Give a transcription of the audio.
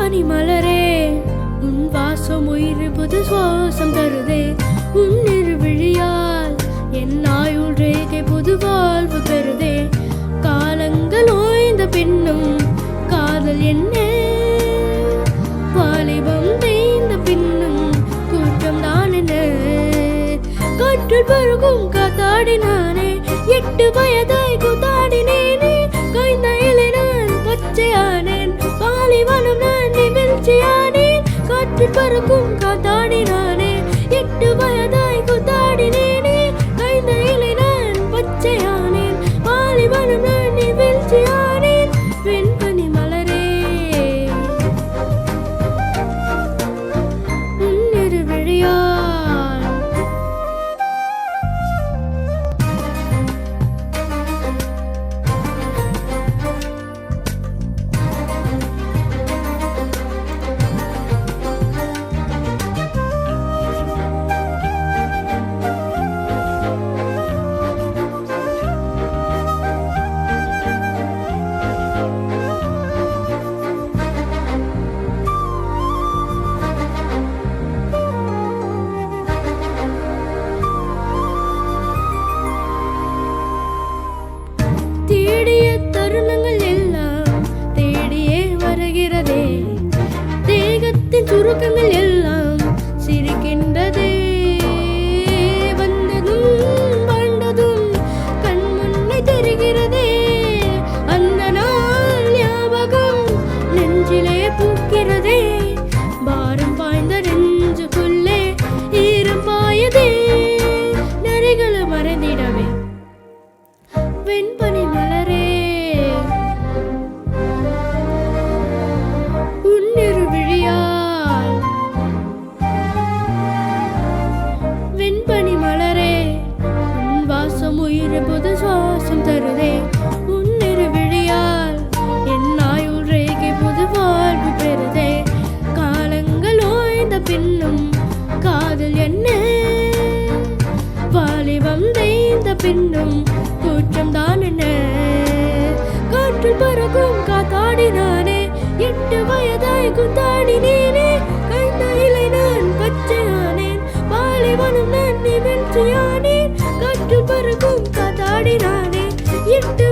பனிமலரே உன் வாசம் உயிர் புது சுவாசம் தருதே. உன் இருவிழியால் என் ஆயுள் ரேகை புது வாழ்வு பெறுதே. காலங்கள் ஓய்ந்த பின்னும் காதல் என்ன, வாலிபம் தேய்ந்த பின்னும் கூட்டம் தான் என்ன. காற்றில் பருகும் காத்தாடினானே, 8 வயதாய் கூத்தாடினேனே. காய்ந்த இலை நான் பச்சையானேன், பாலைவனம் நான் நிகழ்ச்சியானேன். காற்றில் பறக்கும் காத்தாடினானே, 8 வயதாய் கூத்தாடினேனே. காய்ந்த இலை நான் பச்சையானேன், பாலைவனம் நான் நிகழ்ச்சியானேன். வெண்பனி மலரே உன் இருவிழியால் தேடிய தருணங்கள் எல்லாம் தேடியே வருகிறதே. தேகத்தின் சுருக்கங்கள் எல்லாம் சிரிக்கின்றதே. வந்ததும் வாழ்ந்ததும் கண் முன்னே தெரிகிறதே. அந்த நாள் ஞாபகம் நெஞ்சிலே பூக்கிறதே. பாரம் பாய்ந்த நெஞ்சுக்குள்ளே ஈரம் பாயதே. நரிகளை மறைந்திடவே வெண்பனி மலரே உன் இருவிழியால். வெண்பனி மலரே உன் வாசம் உயிர் புது சுவாசம் தருதே. உன் இருவிழியால் என் ஆயுள் ரேகை புது வாழ்வு பெறுதே. காலங்கள் ஓய்ந்த பின்னும் காதல் என்ன, வாலிபம் தேய்ந்த பின்னும் கூற்றம் தான் என்ன. காற்றில் பறக்கும் காத்தாடினானே, 8 வயதாய் கூத்தாடினேனே. காய்ந்த இலை நான் பச்சையானேன், பாலைவனம் நான் நிகழ்ச்சியானேன். காற்றில் பறக்கும் காத்தாடினானே, 8